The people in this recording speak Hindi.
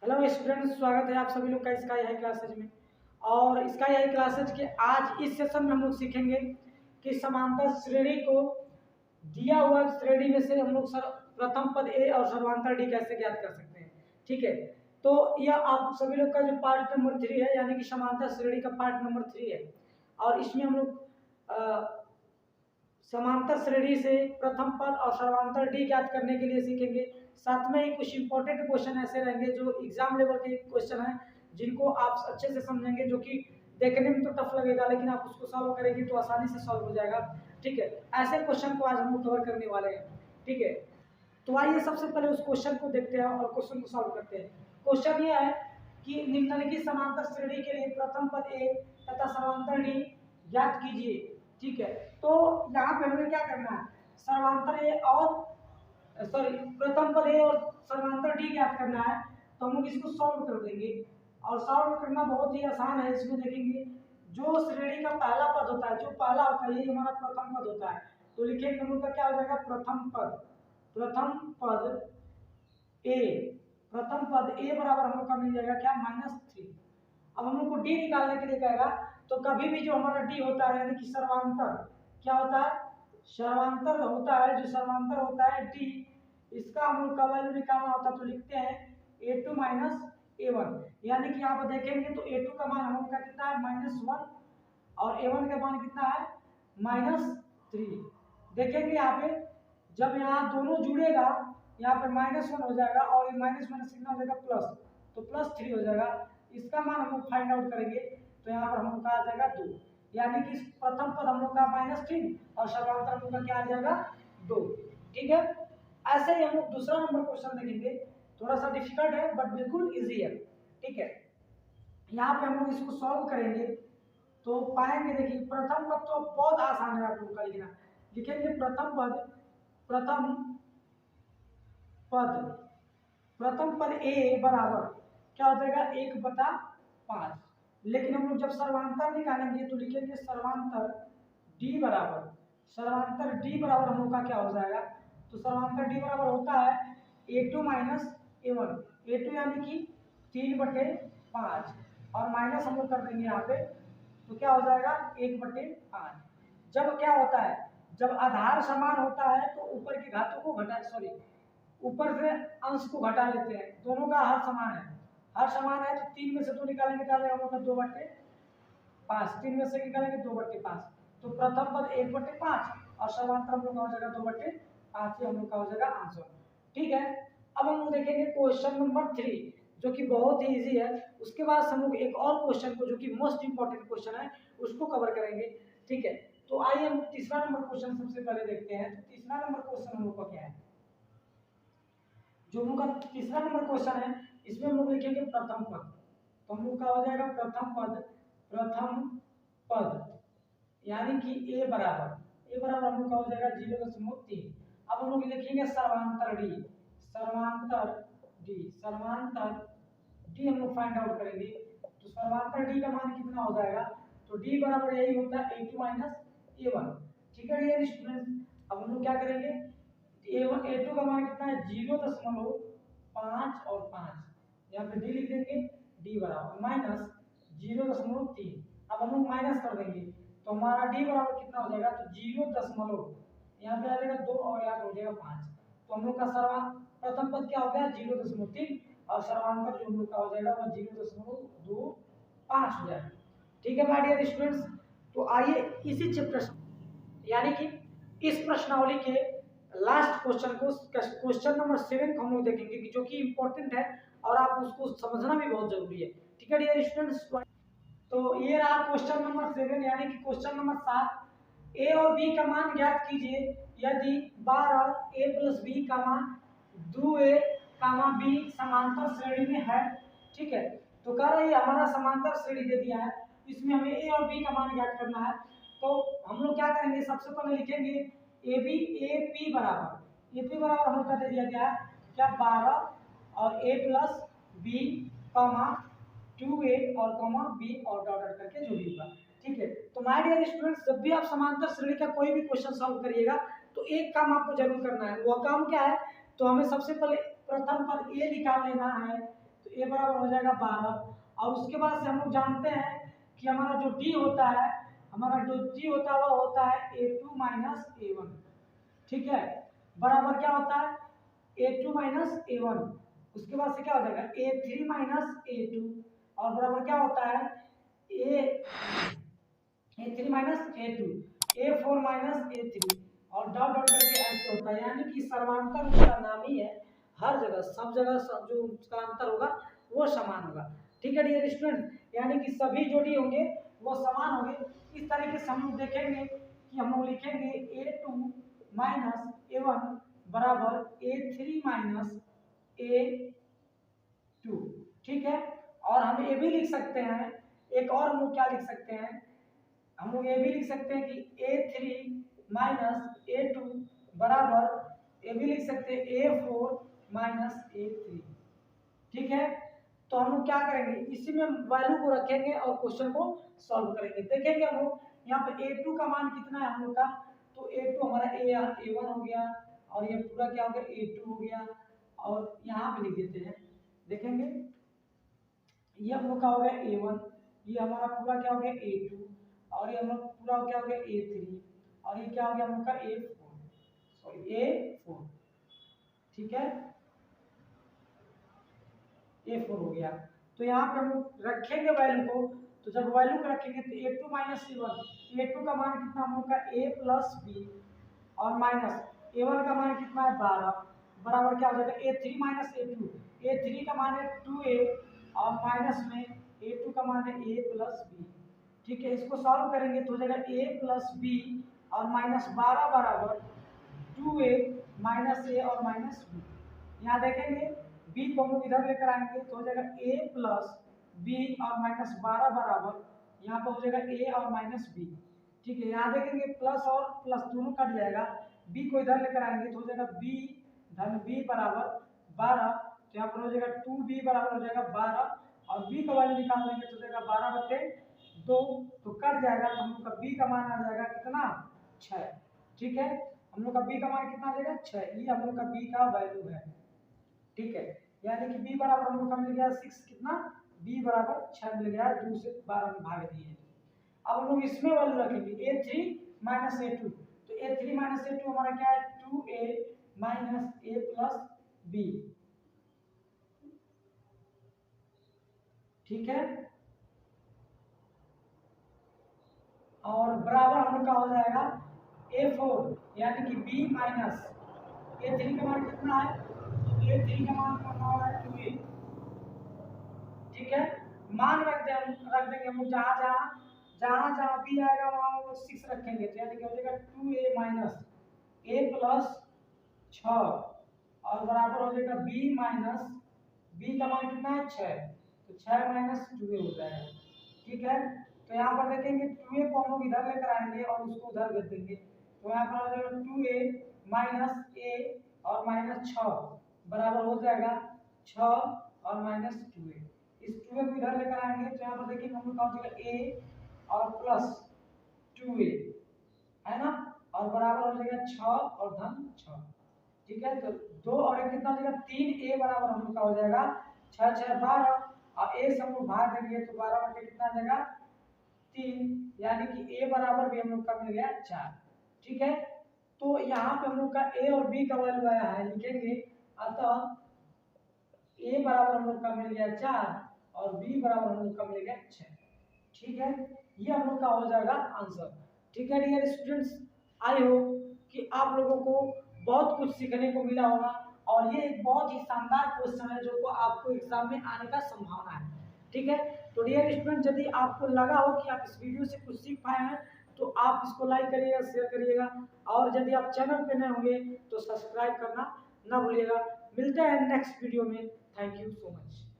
हेलो स्टूडेंट्स, स्वागत है आप सभी लोग का स्काई हाई क्लासेज में। और स्काई हाई क्लासेज के आज इस सेशन में हम लोग सीखेंगे कि समांतर श्रेणी को दिया हुआ श्रेणी में से हम लोग सर प्रथम पद ए और सर्वांतर डी कैसे ज्ञात कर सकते हैं। ठीक है, तो यह आप सभी लोग का जो पार्ट नंबर 3 है, यानी कि समांतर श्रेणी का पार्ट नंबर 3 है। और इसमें हम लोग समांतर श्रेणी से प्रथम पद और सर्वांतर डी ज्ञात करने के लिए सीखेंगे। साथ में ही कुछ इंपॉर्टेंट क्वेश्चन ऐसे रहेंगे जो एग्जाम लेवल के क्वेश्चन हैं, जिनको आप अच्छे से समझेंगे, जो कि देखने में तो टफ लगेगा लेकिन आप उसको सॉल्व करेंगे तो आसानी से सॉल्व हो जाएगा। ठीक है, ऐसे क्वेश्चन को आज हम लोग कवर करने वाले हैं। ठीक है, तो आइए सबसे पहले उस क्वेश्चन को देखते हैं और क्वेश्चन को सॉल्व करते हैं। क्वेश्चन यह है कि निम्नलिखित समांतर श्रेणी के लिए प्रथम पद ए तथा सर्वांतर डी ज्ञात कीजिए। ठीक है, तो यहाँ पे हमें क्या करना है, सर्वांतर ए और सॉरी प्रथम पद ए और सर्वांतर डी ज्ञात करना है। तो हम लोग इसको सॉल्व कर देंगे और सॉल्व करना बहुत ही आसान है। इसमें देखेंगे जो श्रेणी का पहला पद होता है, जो पहला होता है, ये हमारा प्रथम पद होता है। तो लिखेंगे हम लोग का क्या हो जाएगा, प्रथम पद। प्रथम पद ए, प्रथम पद ए बराबर हम लोग का मिल जाएगा क्या, -3। अब हम लोग को डी निकालने के लिए कहेगा, तो कभी भी जो हमारा डी होता है यानी कि सर्वांतर, क्या होता है, सर्वांतर होता है, जो सर्वांतर होता है डी, इसका हम लोग का वैल्यू निकालना होता है। तो लिखते हैं a2 - a1, यानी कि यहाँ पर देखेंगे तो a2 का मान हम लोग का कितना है, -1, और a1 का मान कितना है, -3। देखेंगे यहाँ पे जब यहाँ दोनों जुड़ेगा, यहाँ पर -1 हो जाएगा और ये माइनस कितना हो जाएगा, प्लस, तो +3 हो जाएगा। इसका मान हम लोग फाइंड आउट करेंगे, तो यहाँ पर हम लोग का आ जाएगा 2, यानी कि प्रथम पद हम लोग का -3 और सर्वांतर हम लोग का क्या आ जाएगा, 2। ठीक है, ऐसे ही हम लोग दूसरा नंबर क्वेश्चन देखेंगे। थोड़ा सा डिफिकल्ट है बट बिल्कुल इजी है। ठीक है, यहाँ पे हम लोग इसको सॉल्व करेंगे तो पाएंगे, देखिए प्रथम पद तो बहुत आसान है आप लोग का लिखना। लिखेंगे प्रथम पद, प्रथम पद, प्रथम पद ए बराबर क्या हो जाएगा, 1/5। लेकिन हम लोग जब सर्वांतर निकालेंगे तो लिखेंगे सर्वांतर डी बराबर, सर्वांतर डी बराबर हम लोग का क्या हो जाएगा, तो सर्वांतर डी बराबर होता है a2 - a1। a2 यानी कि 3/5 और माइनस हम लोग कर देंगे यहाँ पे, तो क्या हो जाएगा 1/5। जब क्या होता है, जब आधार समान होता है तो ऊपर के घातों को घटा, सॉरी ऊपर से अंश को घटा लेते हैं। दोनों का हर समान है, हर समान है, तो 3 में से 2 निकालेंगे तो आ जाएगा मतलब 2/5। 3 में से निकालेंगे 2/5, तो प्रथम पद 1/5 और सर्वांतर हम लोग का हो जाएगा 2/5, ये हम लोग का हो जाएगा आंसर। ठीक है, अब हम लोग देखेंगे क्वेश्चन नंबर 3, जो कि बहुत ही इजी है। उसके बाद हम लोग एक और क्वेश्चन को, जो कि मोस्ट इंपॉर्टेंट क्वेश्चन है, उसको कवर करेंगे। ठीक है, तो आइए हम तीसरा नंबर क्वेश्चन सबसे पहले देखते हैं। तो तीसरा नंबर क्वेश्चन हम लोग का क्या है, जो हम लोग का तीसरा नंबर क्वेश्चन है, इसमें हम लोग लिखेंगे प्रथम पद। तो हम लोग का हो जाएगा प्रथम पद, प्रथम पद यानी कि ए बराबर, ए बराबर हम लोग का हो जाएगा 0.3। अब हम लोग लिखेंगे सर्वांतर डी, सर्वांतर डी, सर्वांतर डी हम लोग फाइंड आउट करेंगे। तो सर्वांतर डी का मान कितना हो जाएगा, तो डी बराबर यही होता है a2 - a1। ठीक है डियर स्टूडेंट्स, अब हम लोग क्या करेंगे, a1 a2 का मान कितना है, 0.5 और 5, यहाँ पे डी लिख देंगे, डी बराबर -0.3। अब हम लोग माइनस कर देंगे तो हमारा डी बराबर कितना हो जाएगा, तो 0. यहाँ पे आ जाएगा 2 और यहाँ पे हो जाएगा 5। तो हम लोग का प्रथम पद क्या हो गया, 0.3, और सर्वांतर जो हम लोग का हो जाएगा वो 0.25 हो जाएगा। ठीक है माय डियर स्टूडेंट्स, तो आइए इसी चैप्टर यानी कि इस प्रश्नावली के लास्ट क्वेश्चन को, क्वेश्चन नंबर 7 को हम लोग देखेंगे, कि जो कि इंपॉर्टेंट है और आप उसको समझना भी बहुत जरूरी है। ठीक है डियर स्टूडेंट्स, तो ये रहा क्वेश्चन नंबर 7, यानी कि क्वेश्चन नंबर 7, ए और बी का मान ज्ञात कीजिए यदि 12 a + b, 2a, b समांतर श्रेणी में है। ठीक है, तो कह रही है हमारा समांतर श्रेणी दे दिया है, इसमें हमें ए और बी का मान ज्ञात करना है। तो हम लोग क्या करेंगे, सबसे पहले लिखेंगे ए बी, ए पी बराबर, ए पी बराबर हम लोग का दे दिया गया है क्या, 12 और a + b, 2a और b और डॉट डॉट करके जो भी होगा। ठीक है, तो माय डियर स्टूडेंट्स, जब भी आप समांतर श्रेणी का कोई भी क्वेश्चन सॉल्व करिएगा तो एक काम आपको जरूर करना है। वो काम क्या है, तो हमें सबसे पहले प्रथम पद ए निकाल लेना है। तो ए बराबर हो जाएगा 12। और उसके बाद से हम लोग जानते हैं कि हमारा जो डी होता है, हमारा जो डी होता है वो होता है A2 माइनस A1। ठीक है, बराबर क्या होता है A2 माइनस A1। उसके बाद से क्या हो जाएगा A3 माइनस A2 और बराबर क्या होता है A3 minus A2, A4 minus A3 और डॉट डॉट करके ऐसे होता है। यानी कि सर्वांतर उसका नाम ही है, हर जगह सब जगह जो उसका अंतर होगा वो समान होगा। ठीक है डियर स्टूडेंट, यानी कि सभी जोड़ी होंगे वो समान होंगे। इस तरीके से हम लोग देखेंगे कि हम लोग लिखेंगे A2 माइनस A1 बराबर A3 माइनस A2। ठीक है, और हम ये भी लिख सकते हैं, एक और हम लोग क्या लिख सकते हैं, हम लोग ये भी लिख सकते हैं कि A3 माइनस A2 बराबर ये भी लिख सकते हैं A4 माइनस A3। ठीक है, तो हम लोग क्या करेंगे, इसी में वैल्यू को रखेंगे और क्वेश्चन को सॉल्व करेंगे। देखेंगे हम लोग यहाँ पे A2 का मान कितना है हम लोग का, तो A2 हमारा A1 हो गया और ये पूरा क्या हो गया A2 हो गया और यहाँ पे लिख देते हैं। देखेंगे ये हम लोग का हो गया A1, ये हमारा पूरा क्या हो गया A2 और ये हम लोग पूरा क्या हो गया A3 और ये क्या हो गया हम लोग का A4। ठीक है, A4 हो गया। तो यहाँ पे हम लोग रखेंगे वैल्यू को, तो जब वैल्यू को रखेंगे तो A2 माइनस A1, A2 का मान कितना हम लोग का A प्लस B और माइनस A1 का मान कितना है 12 बराबर क्या हो जाएगा A3 माइनस A2, A3 का मान है 2A और माइनस में A2 का मान है A प्लस B। ठीक है, इसको सॉल्व करेंगे तो हो जाएगा A प्लस B और माइनस 12 बराबर 2A माइनस A और माइनस B। यहाँ देखेंगे B को हम लोग इधर लेकर आएंगे तो हो जाएगा A प्लस B और माइनस 12 बराबर यहाँ पर हो जाएगा A और माइनस B। ठीक है, यहाँ देखेंगे प्लस और प्लस दोनों कट जाएगा, B को इधर लेकर आएंगे तो हो जाएगा B धन B बराबर 12। तो यहाँ पर हो जाएगा 2B बराबर हो जाएगा 12 और B का वैल्यू निकाल देंगे तो हो जाएगा 12/2, तो कट जाएगा तो हम लोग का B का मान आ जाएगा कितना 6। ठीक है, हम लोग का B का मान कितना आ जाएगा 6, ये हम लोग का B का वैल्यू है। ठीक है, यानी कि B बराबर हम लोग का मिल गया 6, कितना B बराबर 6 मिल गया, 2 से 12 में भाग दिए। अब हम लोग इसमें वैल्यू रखेंगे A3 माइनस A2, तो A3 माइनस A2 हमारा क्या है 2A minus A plus B। ठीक है, और बराबर हम लोग का हो जाएगा A4 यानी कि B माइनस A3 का मान कितना है, A3 का मान कितना है 2A। ठीक है, मान रख देंगे हम लोग जहाँ B आएगा वहाँ हम लोग 6 रखेंगे, तो यानी कि हो जाएगा 2A माइनस A प्लस 6 और बराबर हो जाएगा B माइनस B का मान कितना है 6, तो 6 माइनस 2A हो जाएगा। ठीक है, तो यहाँ पर देखेंगे 2A को हम लोग इधर लेकर आएंगे और उसको उधर भेज देंगे, तो यहाँ पर हो जाएगा 2A माइनस A और माइनस 6 बराबर हो जाएगा 6 और माइनस 2A। इस 2A को इधर लेकर आएंगे तो यहाँ पर देखिए हम लोग का हो जाएगा A और प्लस 2A है ना, और बराबर हो जाएगा 6 और धन 6। ठीक है, तो 2 और 1 कितना हो जाएगा 3A बराबर हम लोग का हो जाएगा 6 6 12 और A से हम लोग भाग देंगे तो 12 बटे कितना आ जाएगा 3, यानी कि A बराबर भी हम लोग का मिल गया 4। ठीक है, तो यहाँ पे हम लोग का A और B का वैल्यू आया है, लिखेंगे अतः A बराबर हम लोग का मिल गया 4 और B बराबर हम लोग का मिल गया 6। ठीक है, ये हम लोग का हो जाएगा आंसर। ठीक है डियर स्टूडेंट्स, आई होप कि आप लोगों को बहुत कुछ सीखने को मिला होगा और ये एक बहुत ही शानदार क्वेश्चन है जो आपको एग्जाम में आने का संभावना है। ठीक है, तो डियर स्टूडेंट यदि आपको लगा हो कि आप इस वीडियो से कुछ सीख पाए हैं तो आप इसको लाइक करिएगा, शेयर करिएगा और यदि आप चैनल पे नए होंगे तो सब्सक्राइब करना ना भूलिएगा। मिलते हैं नेक्स्ट वीडियो में। Thank you so much.